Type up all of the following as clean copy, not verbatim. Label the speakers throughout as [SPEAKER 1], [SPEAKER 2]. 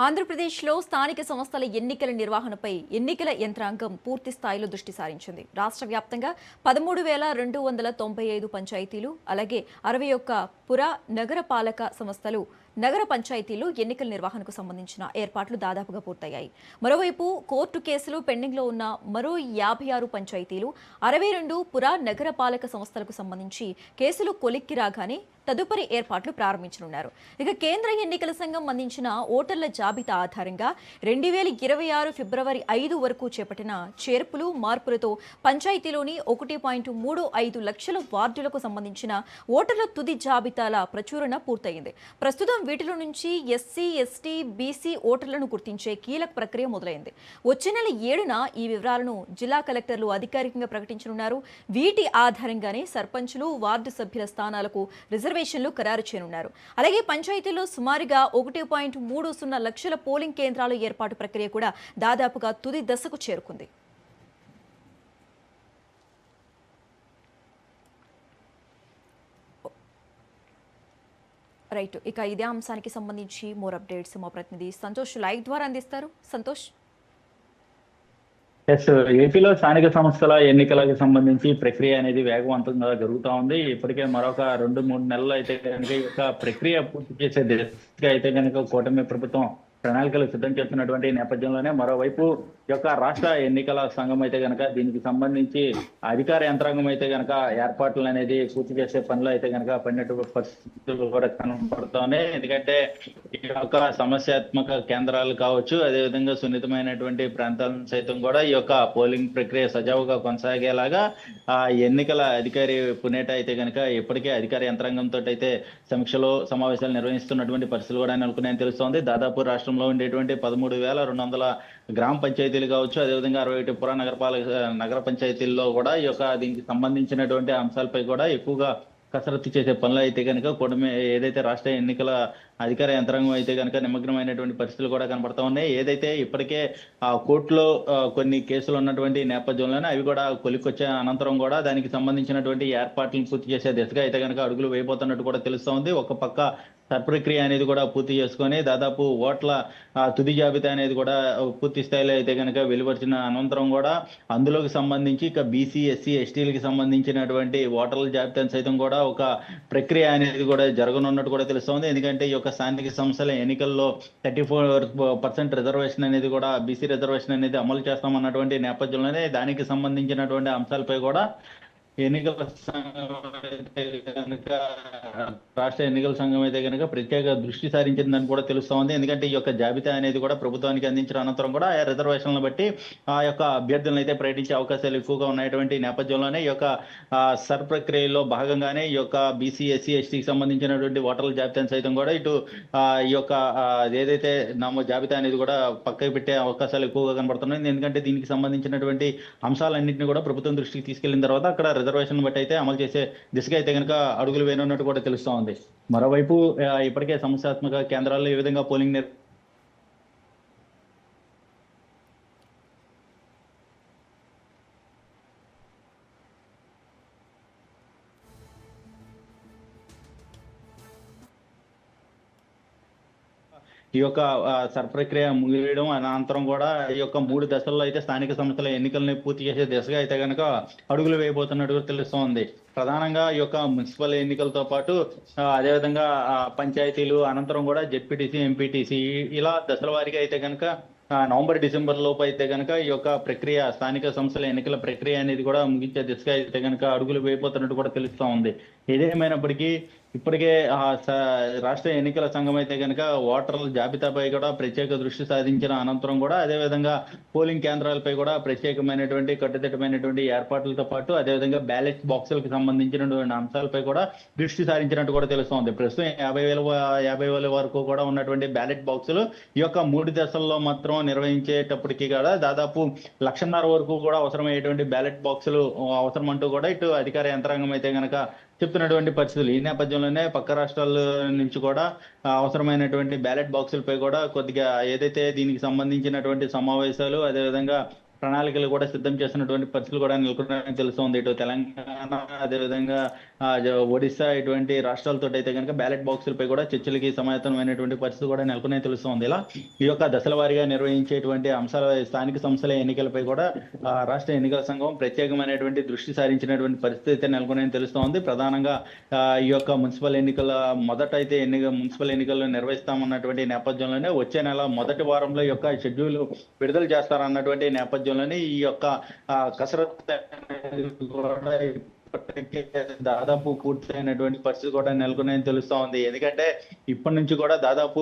[SPEAKER 1] ఆంధ్రప్రదేశ్లో స్థానిక సంస్థల ఎన్నికల నిర్వహణపై ఎన్నికల యంత్రాంగం పూర్తి స్థాయిలో దృష్టి సారించింది. రాష్ట్ర వ్యాప్తంగా 13,295 పంచాయతీలు, అలాగే 61 పుర నగరపాలక సంస్థలు, నగర పంచాయతీలు ఎన్నికల నిర్వహణకు సంబంధించిన ఏర్పాట్లు దాదాపుగా పూర్తయ్యాయి. మరోవైపు కోర్టు కేసులు పెండింగ్లో ఉన్న మరో 56 పంచాయతీలు, 62 పుర నగరపాలక సంస్థలకు సంబంధించి కేసులు కొలిక్కి రాగానే తదుపరి ఏర్పాట్లు ప్రారంభించనున్నారు. ఇక కేంద్ర ఎన్నికల సంఘం అందించిన ఓటర్ల జాబితా ఆధారంగా 2026 ఫిబ్రవరి 5 వరకు చేపట్టిన చేర్పులు మార్పులతో పంచాయతీలోని 1.35 లక్షల వార్డులకు సంబంధించిన ఓటర్ల తుది జాబితాల ప్రచురణ పూర్తయింది. ప్రస్తుతం వీటిలో నుంచి ఎస్సీ, ఎస్టీ, బీసీ ఓటర్లను గుర్తించే కీలక ప్రక్రియ మొదలైంది. వచ్చే నెల 7న ఈ వివరాలను జిల్లా కలెక్టర్లు అధికారికంగా ప్రకటించనున్నారు. వీటి ఆధారంగానే సర్పంచులు, వార్డు సభ్యుల స్థానాలకు రిజర్వేషన్లు ఖరారు చేయనున్నారు. అలాగే పంచాయతీల్లో సుమారుగా 1.30 లక్షల పోలింగ్ కేంద్రాల ఏర్పాటు ప్రక్రియ కూడా దాదాపుగా తుది దశకు చేరుకుంది. రైట్, ఇక ఇదే అంశానికి సంబంధించి మోర్ అప్డేట్స్ మా ప్రతినిధి సంతోష్ లైవ్ ద్వారా అందిస్తారు. సంతోష్.
[SPEAKER 2] ఎస్, ఏపీలో స్థానిక సంస్థల ఎన్నికలకు సంబంధించి ప్రక్రియ అనేది వేగవంతంగా జరుగుతూ ఉంది. ఇప్పటికే మరొక 2-3 నెలలు అయితే కనుక ఈ యొక్క ప్రక్రియ పూర్తి చేసే దిశగా అయితే కనుక కూటమి ప్రభుత్వం ప్రణాళికలు సిద్ధం చేస్తున్నటువంటి నేపథ్యంలోనే మరోవైపు ఈ యొక్క రాష్ట్ర ఎన్నికల సంఘం అయితే కనుక దీనికి సంబంధించి అధికార యంత్రాంగం అయితే కనుక ఏర్పాట్లు అనేది పూర్తి చేసే పనులు అయితే కనుక పడినటువంటి పరిస్థితులు కూడా కనబడుతున్నాయి. ఎందుకంటే ఈ యొక్క సమస్యాత్మక కేంద్రాలు కావచ్చు, అదేవిధంగా సున్నితమైనటువంటి ప్రాంతాలను సైతం కూడా ఈ యొక్క పోలింగ్ ప్రక్రియ సజావుగా కొనసాగేలాగా ఆ ఎన్నికల అధికారి పునేట అయితే కనుక ఇప్పటికే అధికార యంత్రాంగంతో అయితే సమీక్షలో సమావేశాలు నిర్వహిస్తున్నటువంటి పరిస్థితులు కూడా నెలకొన్నాయని తెలుస్తోంది. దాదాపు రాష్ట్రంలో ఉండేటువంటి 13,200 గ్రామ పంచాయతీలు కావచ్చు, అదేవిధంగా 61 పుర నగర పంచాయతీల్లో కూడా ఈ యొక్క దీనికి సంబంధించినటువంటి అంశాలపై కూడా ఎక్కువగా కసరత్తు చేసే పనులు అయితే కనుక కూటమి ఏదైతే రాష్ట్ర ఎన్నికల అధికార యంత్రాంగం అయితే కనుక నిమగ్నమైనటువంటి పరిస్థితులు కూడా కనబడతా ఉన్నాయి. ఏదైతే ఇప్పటికే ఆ కోర్టులో కొన్ని కేసులు ఉన్నటువంటి నేపథ్యంలోనే అవి కూడా కొలిక్కొచ్చే అనంతరం కూడా దానికి సంబంధించినటువంటి ఏర్పాట్లను పూర్తి చేసే దిశగా అయితే కనుక అడుగులు వేయబోతున్నట్టు కూడా తెలుస్తూ ఉంది. ఒక పక్క ప్రక్రియ అనేది కూడా పూర్తి చేసుకొని దాదాపు ఓట్ల తుది జాబితా అనేది కూడా పూర్తి స్థాయిలో అయితే కనుక వెలువరిచిన అనంతరం కూడా అందులోకి సంబంధించి ఇక బీసీ, ఎస్సీ, ఎస్టీలకి సంబంధించినటువంటి ఓటర్ల జాబితాను సైతం కూడా ఒక ప్రక్రియ అనేది కూడా జరగనున్నట్టు కూడా తెలుస్తోంది. ఎందుకంటే ఈ యొక్క స్థానిక సంస్థల ఎన్నికల్లో 34% రిజర్వేషన్ అనేది కూడా బీసీ రిజర్వేషన్ అనేది అమలు చేస్తామన్నటువంటి నేపథ్యంలోనే దానికి సంబంధించినటువంటి అంశాలపై కూడా ఎన్నికల సంఘం అయితే కనుక రాష్ట్ర ఎన్నికల సంఘం అయితే కనుక ప్రత్యేక దృష్టి సారించిందని కూడా తెలుస్తూ ఉంది. ఎందుకంటే ఈ యొక్క జాబితా అనేది కూడా ప్రభుత్వానికి అందించిన అనంతరం కూడా ఆ రిజర్వేషన్లను బట్టి ఆ యొక్క అభ్యర్థులను అయితే ప్రకటించే అవకాశాలు ఎక్కువగా ఉన్నటువంటి నేపథ్యంలోనే ఈ యొక్క సర్ ప్రక్రియలో భాగంగానే ఈ యొక్క బీసీ, ఎస్సీ, ఎస్టీకి సంబంధించినటువంటి ఓటర్ల జాబితాను సైతం కూడా ఇటు ఈ యొక్క ఏదైతే జాబితా అనేది కూడా పక్కకి పెట్టే అవకాశాలు ఎక్కువగా కనబడుతున్నాయి. ఎందుకంటే దీనికి సంబంధించినటువంటి అంశాలన్నింటినీ కూడా ప్రభుత్వం దృష్టికి తీసుకెళ్లిన తర్వాత అక్కడ రిజర్వేషన్ బట్టి అయితే అమలు చేసే దిశగా అయితే కనుక అడుగులు వేయనున్నట్టు కూడా తెలుస్తూ ఉంది. మరోవైపు ఇప్పటికే సమస్యాత్మక కేంద్రాల్లో ఏ విధంగా పోలింగ్ ఈ యొక్క ప్రక్రియ ముగియడం అనంతరం కూడా ఈ యొక్క 3 దశల్లో అయితే స్థానిక సంస్థల ఎన్నికల్ని పూర్తి చేసే దిశగా అయితే కనుక అడుగులు వేయబోతున్నట్టు తెలుస్తోంది. ప్రధానంగా ఈ యొక్క మున్సిపల్ ఎన్నికలతో పాటు అదేవిధంగా పంచాయతీలు అనంతరం కూడా జెడ్పీటీసీ, ఎంపీటీసీ ఇలా దశల వారీగా అయితే కనుక నవంబర్, డిసెంబర్ లోపు అయితే కనుక ఈ యొక్క ప్రక్రియ స్థానిక సంస్థల ఎన్నికల ప్రక్రియ అనేది కూడా ముగించే దిశగా అయితే కనుక అడుగులు వేయబోతున్నట్టు కూడా తెలుస్తూ ఉంది. ఏదేమైనప్పటికీ ఇప్పటికే రాష్ట్ర ఎన్నికల సంఘం అయితే కనుక ఓటర్ల జాబితాపై కూడా ప్రత్యేక దృష్టి సాధించిన అనంతరం కూడా అదేవిధంగా పోలింగ్ కేంద్రాలపై కూడా ప్రత్యేకమైనటువంటి కట్టుదిట్టమైనటువంటి ఏర్పాట్లతో పాటు అదేవిధంగా బ్యాలెట్ బాక్సులకు సంబంధించినటువంటి అంశాలపై కూడా దృష్టి సారించినట్టు కూడా తెలుస్తోంది. ప్రస్తుతం 50,000 వరకు కూడా ఉన్నటువంటి బ్యాలెట్ బాక్సులు ఈ యొక్క 3 దశల్లో మాత్రం నిర్వహించేటప్పటికీ కూడా దాదాపు 1,50,000 వరకు కూడా అవసరమయ్యేటువంటి బ్యాలెట్ బాక్సులు అవసరం అంటూ కూడా ఇటు అధికార యంత్రాంగం అయితే కనుక చెప్తున్నటువంటి పరిస్థితులు. ఈ నేపథ్యంలోనే పక్క రాష్ట్రాల నుంచి కూడా అవసరమైనటువంటి బ్యాలెట్ బాక్సులపై కూడా కొద్దిగా ఏదైతే దీనికి సంబంధించినటువంటి సమావేశాలు అదేవిధంగా ప్రణాళికలు కూడా సిద్ధం చేస్తున్నటువంటి పరిస్థితులు కూడా నెలకొన్నాయని తెలుస్తోంది. ఇటు తెలంగాణ, అదేవిధంగా ఒడిశా ఇటువంటి రాష్ట్రాలతో అయితే కనుక బ్యాలెట్ బాక్సులపై కూడా చర్చలకి సమాయత్తమైనటువంటి పరిస్థితి కూడా నెలకొన్నాయని తెలుస్తోంది. ఇలా ఈ యొక్క దశల వారీగా నిర్వహించేటువంటి అంశాల స్థానిక సంస్థల ఎన్నికలపై కూడా రాష్ట్ర ఎన్నికల సంఘం ప్రత్యేకమైనటువంటి దృష్టి సారించినటువంటి పరిస్థితి అయితే నెలకొన్నాయని తెలుస్తోంది. ప్రధానంగా ఈ యొక్క మున్సిపల్ ఎన్నికల మున్సిపల్ ఎన్నికలు నిర్వహిస్తామన్నటువంటి నేపథ్యంలోనే వచ్చే నెల మొదటి వారంలో ఈ యొక్క షెడ్యూల్ విడుదల చేస్తారన్నటువంటి నేపథ్యంలోనే ఈ యొక్క కసరత్తు కూడా ఇప్పటికే దాదాపు పూర్తయినటువంటి పరిస్థితి కూడా నెలకొన్నాయని తెలుస్తా ఉంది. ఎందుకంటే ఇప్పటి నుంచి కూడా దాదాపు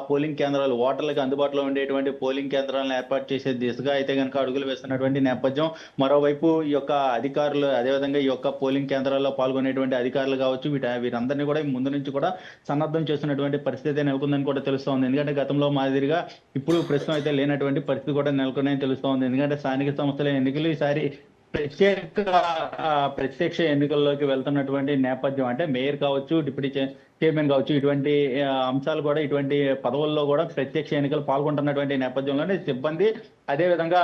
[SPEAKER 2] పోలింగ్ కేంద్రాలు, ఓటర్లకు అందుబాటులో ఉండేటువంటి పోలింగ్ కేంద్రాలను ఏర్పాటు చేసే దిశగా అయితే కనుక అడుగులు వేస్తున్నటువంటి నేపథ్యం. మరోవైపు ఈ యొక్క అధికారులు, అదేవిధంగా ఈ యొక్క పోలింగ్ కేంద్రాల్లో పాల్గొనేటువంటి అధికారులు కావచ్చు, వీరందరినీ కూడా ముందు నుంచి కూడా సన్నద్ధం చేస్తున్నటువంటి పరిస్థితి నెలకొందని కూడా తెలుస్తా ఉంది. ఎందుకంటే గతంలో మాదిరిగా ఇప్పుడు ప్రస్తుతం అయితే లేనటువంటి పరిస్థితి కూడా నెలకొన్నాయని తెలుస్తా ఉంది. ఎందుకంటే స్థానిక సంస్థల ఎన్నికలు ఈసారి ప్రత్యక్ష ఎన్నికల్లోకి వెళ్తున్నటువంటి నేపథ్యం. అంటే మేయర్ కావచ్చు, డిప్యూటీ చైర్మన్ కావచ్చు, ఇటువంటి అంశాలు కూడా, ఇటువంటి పదవుల్లో కూడా ప్రత్యక్ష ఎన్నికలు పాల్గొంటున్నటువంటి నేపథ్యంలోనే సిబ్బంది, అదేవిధంగా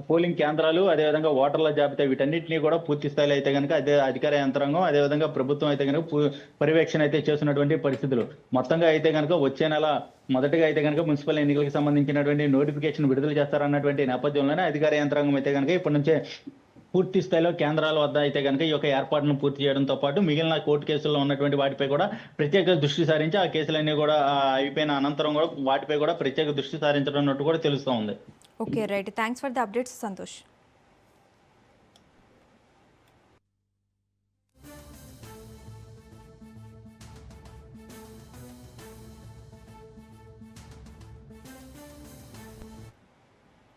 [SPEAKER 2] పోలింగ్ కేంద్రాలు, అదేవిధంగా ఓటర్ల జాబితా, వీటన్నిటినీ కూడా పూర్తి స్థాయిలో అయితే కనుక అధికార యంత్రాంగం, అదేవిధంగా ప్రభుత్వం అయితే కనుక పర్యవేక్షణ అయితే చేస్తున్నటువంటి పరిస్థితులు. మొత్తంగా అయితే కనుక వచ్చే నెల మొదటగా అయితే కనుక మున్సిపల్ ఎన్నికలకు సంబంధించినటువంటి నోటిఫికేషన్ విడుదల చేస్తారన్నటువంటి నేపథ్యంలోనే అధికార యంత్రాంగం అయితే కనుక ఇప్పటి నుంచే పూర్తి స్థాయిలో కేంద్రాల వద్ద అయితే కనుక ఈ యొక్క ఏర్పాటును పూర్తి చేయడంతో పాటు మిగిలిన కోర్టు కేసుల్లో ఉన్నటువంటి వాటిపై కూడా ప్రత్యేక దృష్టి సారించి ఆ కేసులన్నీ కూడా అయిపోయిన అనంతరం కూడా వాటిపై కూడా ప్రత్యేక దృష్టి సారించడం కూడా తెలుస్తూ ఉంది.
[SPEAKER 1] Okay, right. Thanks for the updates, Santosh.